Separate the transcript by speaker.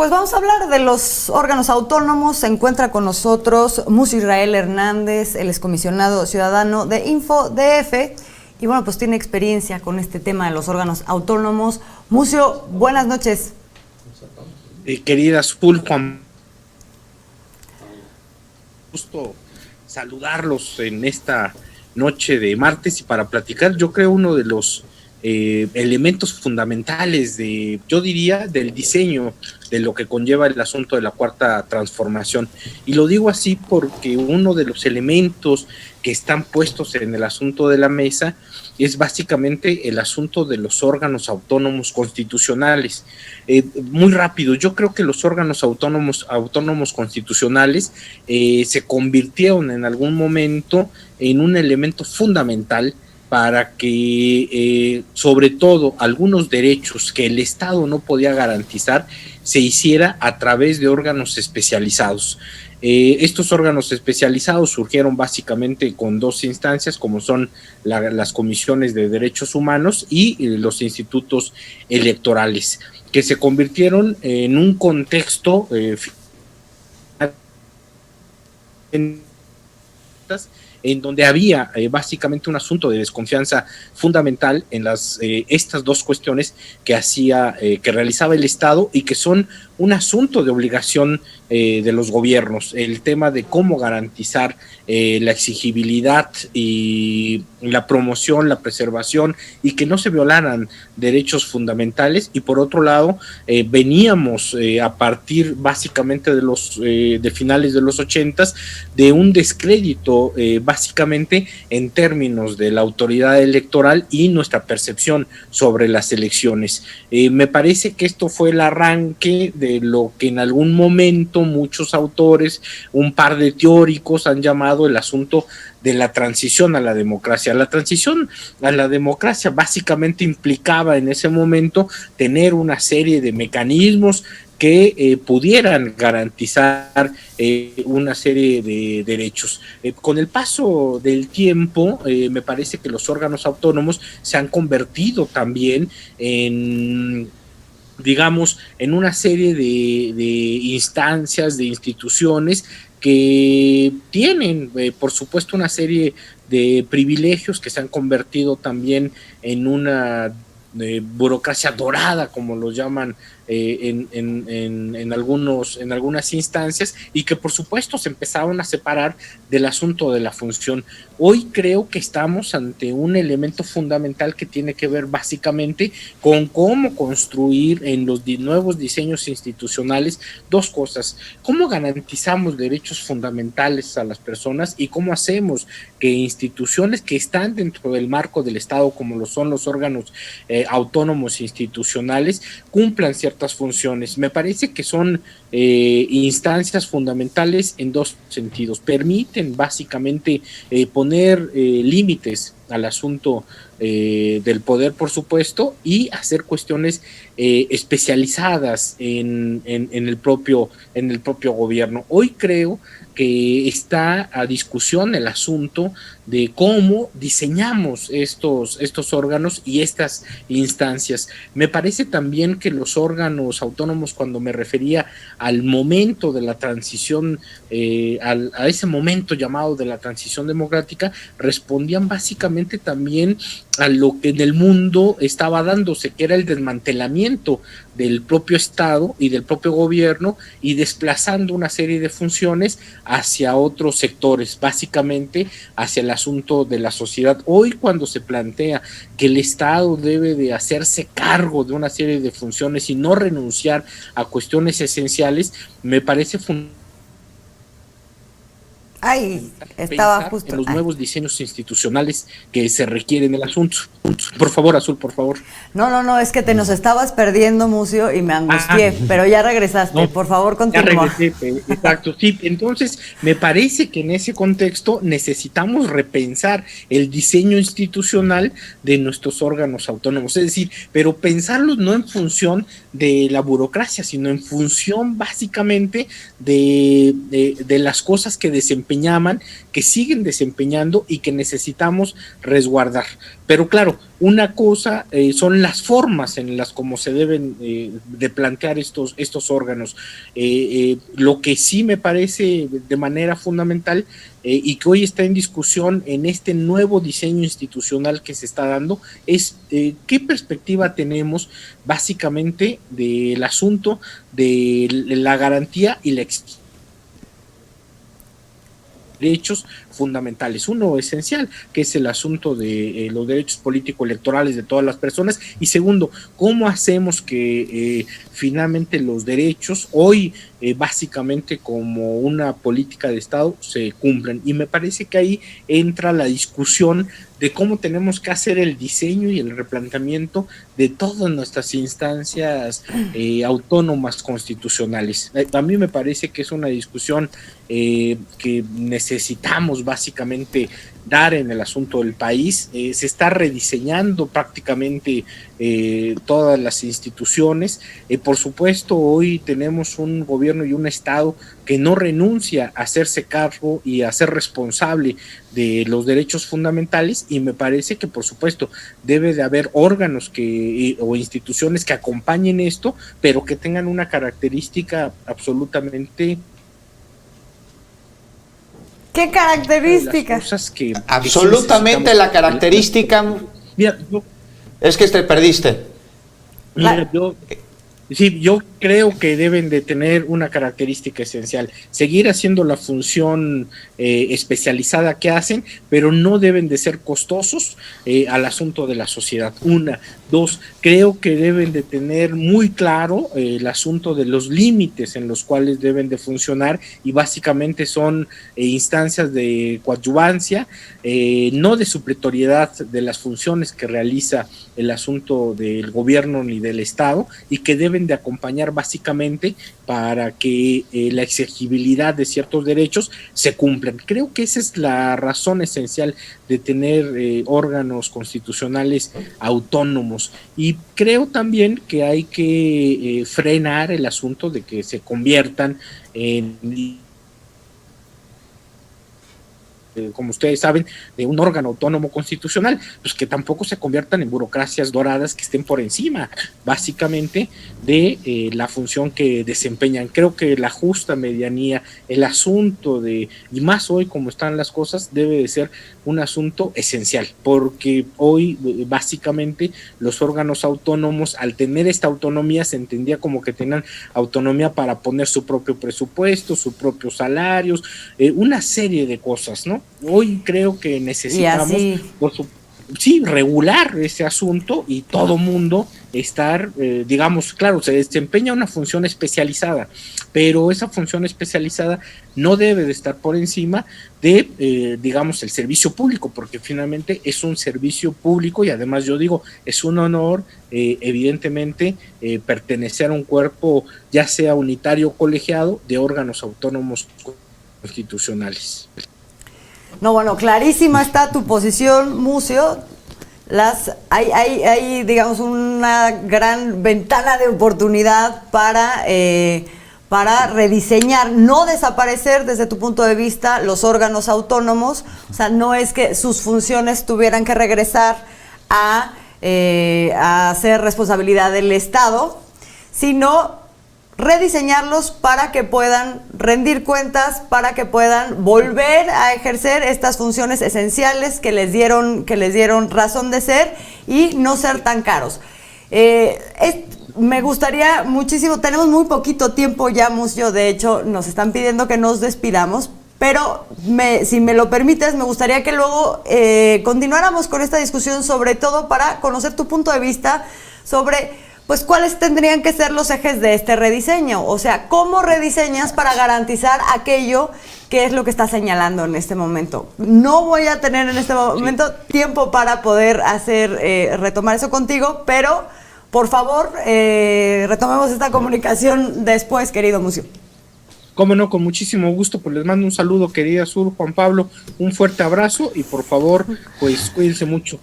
Speaker 1: Pues vamos a hablar de los órganos autónomos. Se encuentra con nosotros Mucio Israel Hernández, el excomisionado ciudadano de InfoDF. Y bueno, pues tiene experiencia con este tema de los órganos autónomos. Mucio, buenas noches.
Speaker 2: Querida Azul, Juan, gusto saludarlos en esta noche de martes y para platicar, yo creo, uno de los elementos fundamentales yo diría, del diseño de lo que conlleva el asunto de la cuarta transformación. Y lo digo así porque uno de los elementos que están puestos en el asunto de la mesa es básicamente el asunto de los órganos autónomos constitucionales. Muy rápido, yo creo que los órganos autónomos constitucionales se convirtieron en algún momento en un elemento fundamental para que, sobre todo, algunos derechos que el Estado no podía garantizar se hiciera a través de órganos especializados. Estos órganos especializados surgieron básicamente con dos instancias, como son las comisiones de derechos humanos y los institutos electorales, que se convirtieron en un contexto en donde había básicamente un asunto de desconfianza fundamental en estas dos cuestiones que realizaba el Estado y que son un asunto de obligación de los gobiernos, el tema de cómo garantizar la exigibilidad y la promoción, la preservación y que no se violaran derechos fundamentales. Y por otro lado, veníamos a partir básicamente de finales de los 80s de un descrédito básicamente en términos de la autoridad electoral y nuestra percepción sobre las elecciones. Me parece que esto fue el arranque de lo que en algún momento muchos autores, un par de teóricos han llamado el asunto de la transición a la democracia. La transición a la democracia básicamente implicaba en ese momento tener una serie de mecanismos que pudieran garantizar una serie de derechos. Con el paso del tiempo, me parece que los órganos autónomos se han convertido también en, digamos, en una serie de instancias, de instituciones que tienen, por supuesto, una serie de privilegios que se han convertido también en una burocracia dorada, como lo llaman en algunas instancias, y que por supuesto se empezaron a separar del asunto de la función. Hoy creo que estamos ante un elemento fundamental que tiene que ver básicamente con cómo construir en los nuevos diseños institucionales dos cosas: cómo garantizamos derechos fundamentales a las personas y cómo hacemos que instituciones que están dentro del marco del Estado, como lo son los órganos autónomos institucionales, cumplan ciertas funciones. Me parece que son instancias fundamentales en dos sentidos. Permiten básicamente poner límites al asunto del poder, por supuesto, y hacer cuestiones especializadas en el propio gobierno. Hoy creo que está a discusión el asunto de cómo diseñamos estos órganos y estas instancias. Me parece también que los órganos autónomos, cuando me refería al momento de la transición, a ese momento llamado de la transición democrática, respondían básicamente también a lo que en el mundo estaba dándose, que era el desmantelamiento del propio Estado y del propio gobierno, y desplazando una serie de funciones hacia otros sectores, básicamente hacia el asunto de la sociedad. Hoy, cuando se plantea que el Estado debe de hacerse cargo de una serie de funciones y no renunciar a cuestiones esenciales, me parece fundamental
Speaker 1: estaba justo
Speaker 2: en los nuevos diseños institucionales que se requieren en el asunto. Por favor, Azul, por favor.
Speaker 1: No, es que te nos estabas perdiendo, Mucio, y me angustié, pero ya regresaste. No, por favor, continúa.
Speaker 2: Ya regresé, exacto, sí. Entonces, me parece que en ese contexto necesitamos repensar el diseño institucional de nuestros órganos autónomos, es decir, pero pensarlos no en función de la burocracia, sino en función básicamente de las cosas que desempeñan desempeñaban, que siguen desempeñando y que necesitamos resguardar. Pero claro, una cosa son las formas en las como se deben de plantear estos órganos. Lo que sí me parece de manera fundamental y que hoy está en discusión en este nuevo diseño institucional que se está dando es qué perspectiva tenemos básicamente del asunto de la garantía y la derechos fundamentales. Uno esencial, que es el asunto de los derechos político-electorales de todas las personas, y segundo, cómo hacemos que finalmente los derechos hoy básicamente como una política de Estado se cumplan. Y me parece que ahí entra la discusión de cómo tenemos que hacer el diseño y el replanteamiento de todas nuestras instancias autónomas constitucionales. A mí me parece que es una discusión que necesitamos básicamente dar en el asunto del país. Se está rediseñando prácticamente todas las instituciones. Por supuesto, hoy tenemos un gobierno y un Estado que no renuncia a hacerse cargo y a ser responsable de los derechos fundamentales, y me parece que por supuesto debe de haber órganos o instituciones que acompañen esto, pero que tengan una característica absolutamente...
Speaker 1: ¿Qué característica?
Speaker 3: Absolutamente la característica...
Speaker 2: Mira,
Speaker 3: es que te perdiste.
Speaker 2: Mira, yo creo que deben de tener una característica esencial, seguir haciendo la función especializada que hacen, pero no deben de ser costosos al asunto de la sociedad. Una. Dos, creo que deben de tener muy claro el asunto de los límites en los cuales deben de funcionar, y básicamente son instancias de coadyuvancia, no de supletoriedad de las funciones que realiza el asunto del gobierno ni del Estado, y que deben de acompañar básicamente para que la exigibilidad de ciertos derechos se cumplan. Creo que esa es la razón esencial de tener órganos constitucionales autónomos, y creo también que hay que frenar el asunto de que se conviertan en, como ustedes saben, de un órgano autónomo constitucional, pues que tampoco se conviertan en burocracias doradas que estén por encima básicamente de la función que desempeñan. Creo que la justa medianía, el asunto de, y más hoy como están las cosas, debe de ser un asunto esencial, porque hoy básicamente los órganos autónomos, al tener esta autonomía, se entendía como que tenían autonomía para poner su propio presupuesto, sus propios salarios, una serie de cosas, ¿no? Hoy creo que necesitamos, regular ese asunto, y todo mundo estar, digamos, claro, se desempeña una función especializada, pero esa función especializada no debe de estar por encima de, digamos, el servicio público, porque finalmente es un servicio público, y además yo digo, es un honor, evidentemente, pertenecer a un cuerpo, ya sea unitario o colegiado, de órganos autónomos constitucionales.
Speaker 1: No, bueno, clarísima está tu posición, Mucio. Hay, digamos, una gran ventana de oportunidad para rediseñar, no desaparecer desde tu punto de vista los órganos autónomos. O sea, no es que sus funciones tuvieran que regresar a ser responsabilidad del Estado, sino rediseñarlos para que puedan rendir cuentas, para que puedan volver a ejercer estas funciones esenciales que les dieron razón de ser y no ser tan caros. Me gustaría muchísimo, tenemos muy poquito tiempo ya, Mucio, de hecho nos están pidiendo que nos despidamos, pero si me lo permites, me gustaría que luego continuáramos con esta discusión, sobre todo para conocer tu punto de vista sobre, pues, cuáles tendrían que ser los ejes de este rediseño. O sea, ¿cómo rediseñas para garantizar aquello que es lo que estás señalando en este momento? No voy a tener en este momento tiempo para poder retomar eso contigo, pero por favor, retomemos esta comunicación después, querido Mucio.
Speaker 2: Cómo no, con muchísimo gusto, pues les mando un saludo, querida Sur, Juan Pablo, un fuerte abrazo, y por favor, pues cuídense mucho.